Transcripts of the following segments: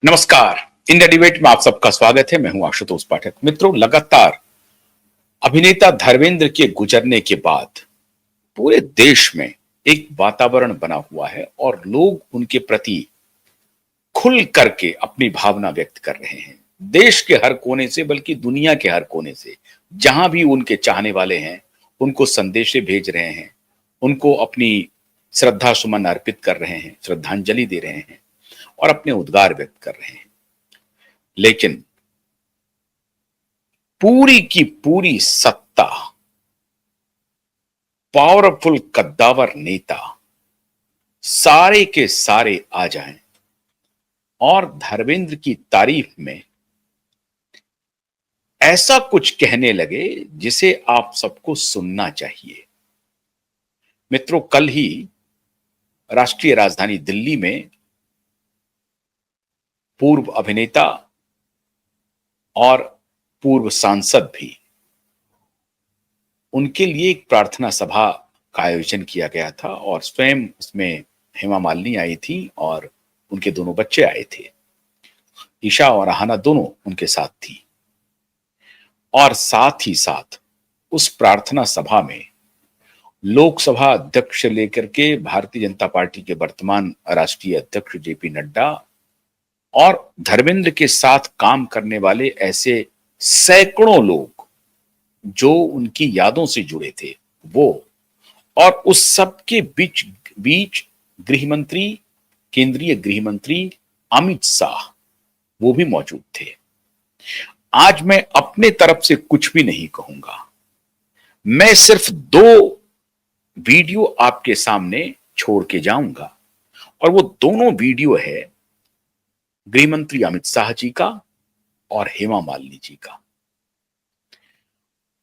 नमस्कार। India debate में आप सबका स्वागत है। मैं हूं आशुतोष पाठक। मित्रों, लगातार अभिनेता धर्मेंद्र के गुजरने के बाद पूरे देश में एक वातावरण बना हुआ है और लोग उनके प्रति खुल करके अपनी भावना व्यक्त कर रहे हैं। देश के हर कोने से, बल्कि दुनिया के हर कोने से, जहां भी उनके चाहने वाले हैं, उनको संदेशे भेज रहे हैं, उनको अपनी श्रद्धा सुमन अर्पित कर रहे हैं, श्रद्धांजलि दे रहे हैं और अपने उद्गार व्यक्त कर रहे हैं। लेकिन पूरी की पूरी सत्ता, पावरफुल कद्दावर नेता सारे के सारे आ जाएं और धर्मेंद्र की तारीफ में ऐसा कुछ कहने लगे जिसे आप सबको सुनना चाहिए। मित्रों, कल ही राष्ट्रीय राजधानी दिल्ली में पूर्व अभिनेता और पूर्व सांसद भी, उनके लिए एक प्रार्थना सभा का आयोजन किया गया था और स्वयं उसमें हेमा मालिनी आई थी और उनके दोनों बच्चे आए थे। ईशा और अहाना दोनों उनके साथ थी और साथ ही साथ उस प्रार्थना सभा में लोकसभा अध्यक्ष से लेकर के भारतीय जनता पार्टी के वर्तमान राष्ट्रीय अध्यक्ष जेपी नड्डा और धर्मेंद्र के साथ काम करने वाले ऐसे सैकड़ों लोग जो उनकी यादों से जुड़े थे, वो, और उस सब के बीच बीच गृह मंत्री, केंद्रीय गृह मंत्री अमित शाह, वो भी मौजूद थे। आज मैं अपने तरफ से कुछ भी नहीं कहूंगा। मैं सिर्फ दो वीडियो आपके सामने छोड़ के जाऊंगा और वो दोनों वीडियो है गृह मंत्री अमित शाह जी का और हेमा मालिनी जी का।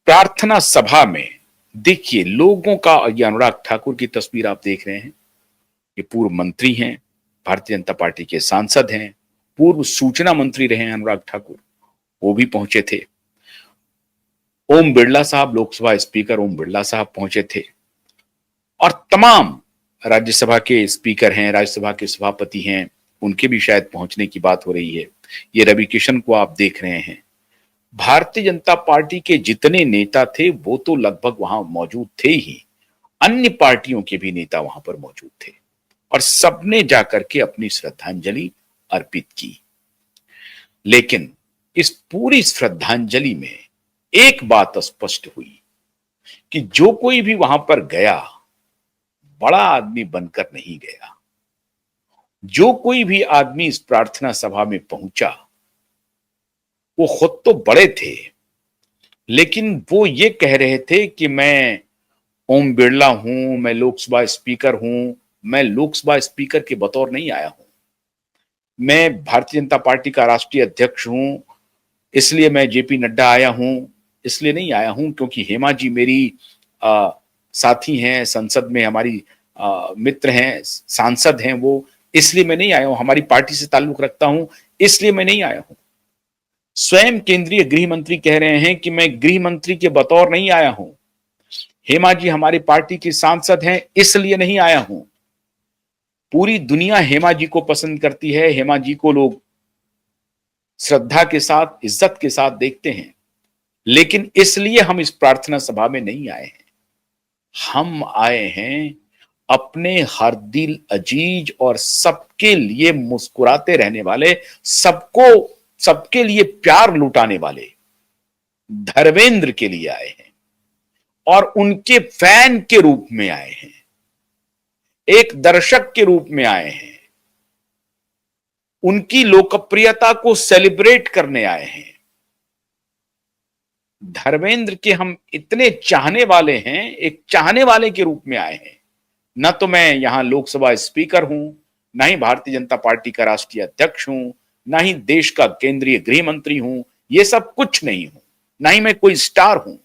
प्रार्थना सभा में देखिए लोगों का, ये अनुराग ठाकुर की तस्वीर आप देख रहे हैं, ये पूर्व मंत्री हैं, भारतीय जनता पार्टी के सांसद हैं, पूर्व सूचना मंत्री रहे हैं अनुराग ठाकुर, वो भी पहुंचे थे। ओम बिरला साहब, लोकसभा स्पीकर ओम बिरला साहब पहुंचे थे और तमाम राज्यसभा के स्पीकर हैं, राज्यसभा के सभापति हैं, उनके भी शायद पहुंचने की बात हो रही है। ये रवि किशन को आप देख रहे हैं। भारतीय जनता पार्टी के जितने नेता थे वो तो लगभग वहां मौजूद थे ही, अन्य पार्टियों के भी नेता वहां पर मौजूद थे और सबने जाकर के अपनी श्रद्धांजलि अर्पित की। लेकिन इस पूरी श्रद्धांजलि में एक बात स्पष्ट हुई कि जो कोई भी वहां पर गया, बड़ा आदमी बनकर नहीं गया। जो कोई भी आदमी इस प्रार्थना सभा में पहुंचा, वो खुद तो बड़े थे, लेकिन वो ये कह रहे थे कि मैं ओम बिरला हूं, मैं लोकसभा स्पीकर हूं। मैं लोकसभा स्पीकर के बतौर नहीं आया हूं, मैं भारतीय जनता पार्टी का राष्ट्रीय अध्यक्ष हूं, इसलिए मैं जेपी नड्डा आया हूं, इसलिए नहीं आया हूं क्योंकि हेमा जी मेरी साथी हैं, संसद में हमारी मित्र हैं, सांसद हैं वो, इसलिए मैं नहीं आया हूं। हमारी पार्टी से ताल्लुक रखता हूं, इसलिए मैं नहीं आया हूं। स्वयं केंद्रीय गृह मंत्री कह रहे हैं कि मैं गृह मंत्री के बतौर नहीं आया हूं, हेमा जी हमारी पार्टी की सांसद हैं, इसलिए नहीं आया हूं। पूरी दुनिया हेमा जी को पसंद करती है, हेमा जी को लोग श्रद्धा के साथ, इज्जत के साथ देखते हैं, लेकिन इसलिए हम इस प्रार्थना सभा में नहीं आए हैं। हम आए हैं अपने हर दिल अजीज और सबके लिए मुस्कुराते रहने वाले, सबके लिए प्यार लुटाने वाले धर्मेंद्र के लिए आए हैं और उनके फैन के रूप में आए हैं, एक दर्शक के रूप में आए हैं, उनकी लोकप्रियता को सेलिब्रेट करने आए हैं। धर्मेंद्र के हम इतने चाहने वाले हैं, एक चाहने वाले के रूप में आए हैं। न तो मैं यहां लोकसभा स्पीकर हूं, ना ही भारतीय जनता पार्टी का राष्ट्रीय अध्यक्ष हूं, ना ही देश का केंद्रीय गृह मंत्री हूं, ये सब कुछ नहीं हूं, ना ही मैं कोई स्टार हूं।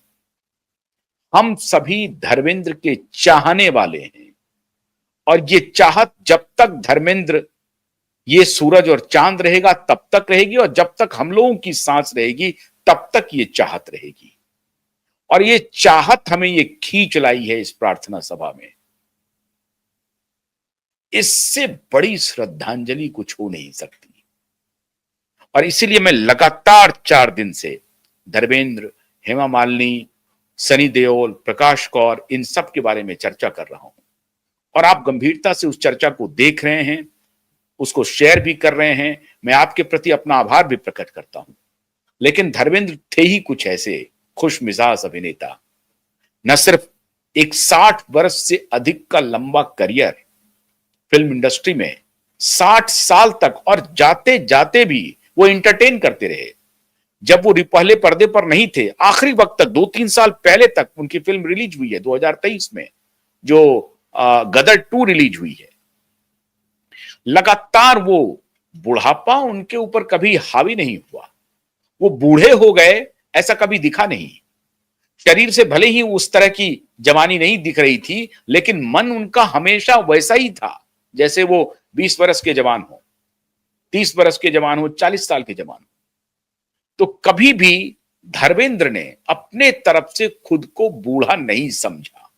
हम सभी धर्मेंद्र के चाहने वाले हैं और ये चाहत जब तक धर्मेंद्र, ये सूरज और चांद रहेगा तब तक रहेगी और जब तक हम लोगों की सांस रहेगी तब तक ये चाहत रहेगी। और ये चाहत हमें ये खींच लाई है इस प्रार्थना सभा में। इससे बड़ी श्रद्धांजलि कुछ हो नहीं सकती। और इसीलिए मैं लगातार 4 दिन से धर्मेंद्र, हेमा मालिनी, सनी देओल, प्रकाश कौर, इन सब के बारे में चर्चा कर रहा हूं और आप गंभीरता से उस चर्चा को देख रहे हैं, उसको शेयर भी कर रहे हैं। मैं आपके प्रति अपना आभार भी प्रकट करता हूं। लेकिन धर्मेंद्र थे ही कुछ ऐसे खुश मिजाज अभिनेता, न सिर्फ एक 60 वर्ष से अधिक का लंबा करियर फिल्म इंडस्ट्री में, 60 साल तक, और जाते जाते भी वो एंटरटेन करते रहे। जब वो पहले पर्दे पर नहीं थे, आखिरी वक्त तक, 2-3 साल पहले तक उनकी फिल्म रिलीज हुई है 2023 में, जो गदर 2 रिलीज हुई है। लगातार वो बुढ़ापा उनके ऊपर कभी हावी नहीं हुआ। वो बूढ़े हो गए ऐसा कभी दिखा नहीं। शरीर से भले ही उस तरह की जवानी नहीं दिख रही थी, लेकिन मन उनका हमेशा वैसा ही था जैसे वो 20 वर्ष के जवान हो, 30 वर्ष के जवान हो, 40 साल के जवान हो। तो कभी भी धर्मेंद्र ने अपने तरफ से खुद को बूढ़ा नहीं समझा।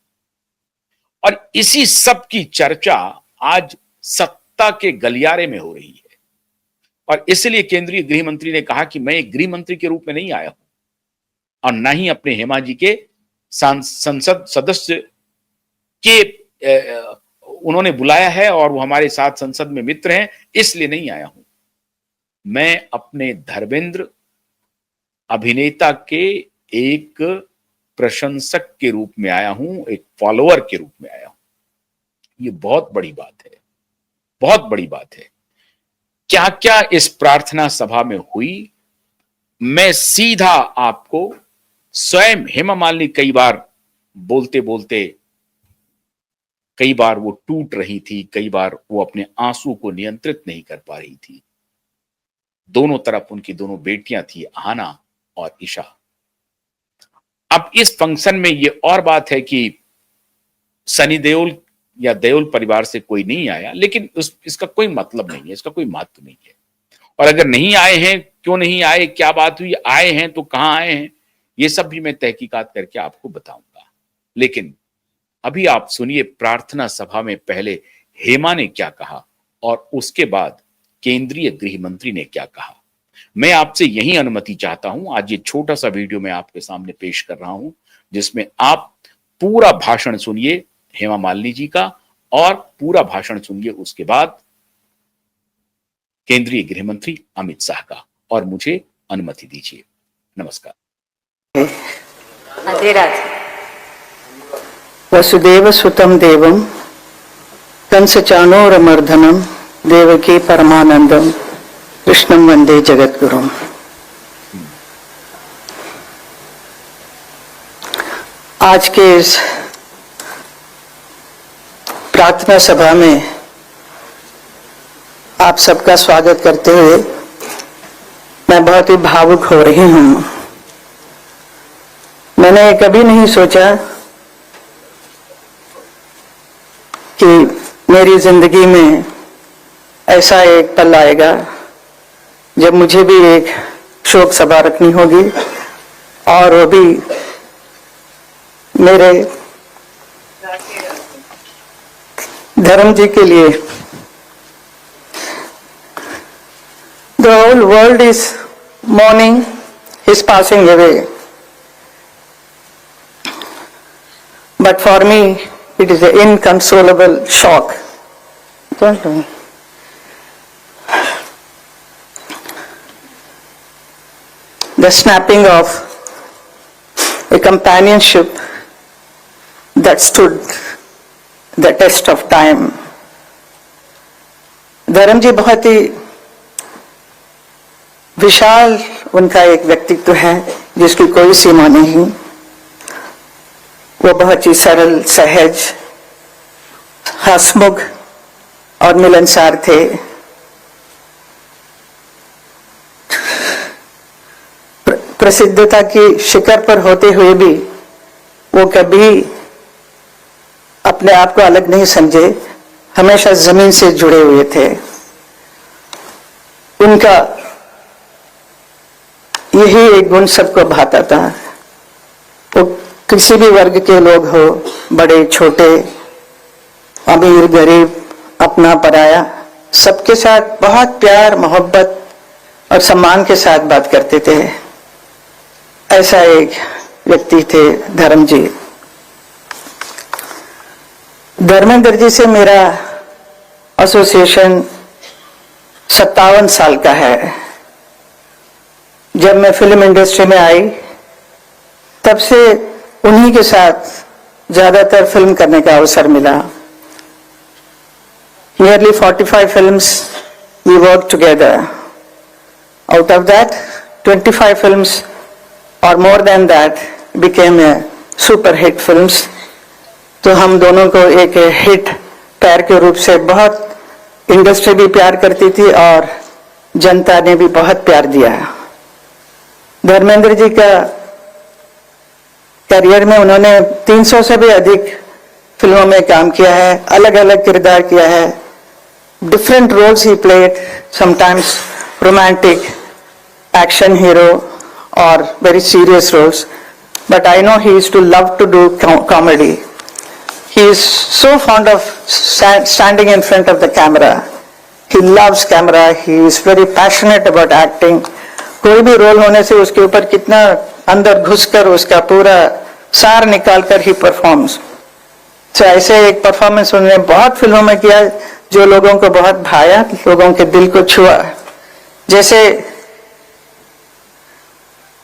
और इसी सब की चर्चा आज सत्ता के गलियारे में हो रही है। और इसलिए केंद्रीय गृह मंत्री ने कहा कि मैं एक गृह मंत्री के रूप में नहीं आया हूं और ना ही अपने हेमा जी के संसद सदस्य के उन्होंने बुलाया है और वो हमारे साथ संसद में मित्र हैं, इसलिए नहीं आया हूं। मैं अपने धर्मेंद्र अभिनेता के एक प्रशंसक के रूप में आया हूं, एक फॉलोअर के रूप में आया हूं। ये बहुत बड़ी बात है, बहुत बड़ी बात है। क्या क्या इस प्रार्थना सभा में हुई, मैं सीधा आपको स्वयं हेमा मालिनी कई बार बोलते बोलते, कई बार वो टूट रही थी, कई बार वो अपने आंसू को नियंत्रित नहीं कर पा रही थी। दोनों तरफ उनकी दोनों बेटियां थी, आहाना और ईशा। अब इस फंक्शन में ये और बात है कि सनी देओल या देओल परिवार से कोई नहीं आया, लेकिन इसका कोई मतलब नहीं है, इसका कोई महत्व नहीं है। और अगर नहीं आए हैं, क्यों नहीं आए, क्या बात हुई, आए हैं तो कहां आए हैं, ये सब भी मैं तहकीकात करके आपको बताऊंगा। लेकिन अभी आप सुनिए प्रार्थना सभा में पहले हेमा ने क्या कहा और उसके बाद केंद्रीय गृह मंत्री ने क्या कहा। मैं आपसे यही अनुमति चाहता हूं। आज ये छोटा सा वीडियो मैं आपके सामने पेश कर रहा हूं, जिसमें आप पूरा भाषण सुनिए हेमा मालिनी जी का, और पूरा भाषण सुनिए उसके बाद केंद्रीय गृह मंत्री अमित शाह का, और मुझे अनुमति दीजिए। नमस्कार। वसुदेव सुतम देवम कंसचाणूरमर्दनम देवकी परमानंदम कृष्णम वंदे जगद्गुरुम। आज के इस प्रार्थना सभा में आप सबका स्वागत करते हुए मैं बहुत ही भावुक हो रही हूं। मैंने कभी नहीं सोचा कि मेरी जिंदगी में ऐसा एक पल आएगा जब मुझे भी एक शोक सभा रखनी होगी, और वो भी मेरे धर्म जी के लिए। The whole world is mourning his passing away, but for me it is an inconsolable shock. Don't do it. The snapping of a companionship that stood the test of time. धर्म जी बहुत ही विशाल उनका एक व्यक्तित्व है जिसकी कोई सीमा नहीं। वो बहुत ही सरल, सहज, हंसमुख और मिलनसार थे। प्रसिद्धता की शिखर पर होते हुए भी वो कभी अपने आप को अलग नहीं समझे, हमेशा जमीन से जुड़े हुए थे। उनका यही एक गुण सबको भाता था। वो किसी भी वर्ग के लोग हो, बड़े छोटे, अमीर गरीब, अपना पराया, सबके साथ बहुत प्यार मोहब्बत और सम्मान के साथ बात करते थे। ऐसा एक व्यक्ति थे धर्म जी। धर्मेंद्र जी से मेरा एसोसिएशन 57 साल का है। जब मैं फिल्म इंडस्ट्री में आई तब से उन्हीं के साथ ज्यादातर फिल्म करने का अवसर मिला। Nearly 45 films we worked together. Out of that, 25 films or more than that became a super hit films. तो हम दोनों को एक हिट पैर के रूप से बहुत इंडस्ट्री भी प्यार करती थी और जनता ने भी बहुत प्यार दिया। धर्मेंद्र जी का करियर में उन्होंने 300 से भी अधिक फिल्मों में काम किया है, अलग अलग किरदार किया है। Different roles he played, sometimes romantic, action hero और very serious roles, but I know he used to love to do comedy. He is so fond of standing in front of the camera. He loves camera. He is very passionate about acting. कोई भी role होने से उसके ऊपर कितना अंदर घुसकर उसका पूरा सार निकालकर ही परफॉर्म्स। तो ऐसे एक परफॉर्मेंस उन्होंने बहुत फिल्मों में किया जो लोगों को बहुत भाया, लोगों के दिल को छुआ। जैसे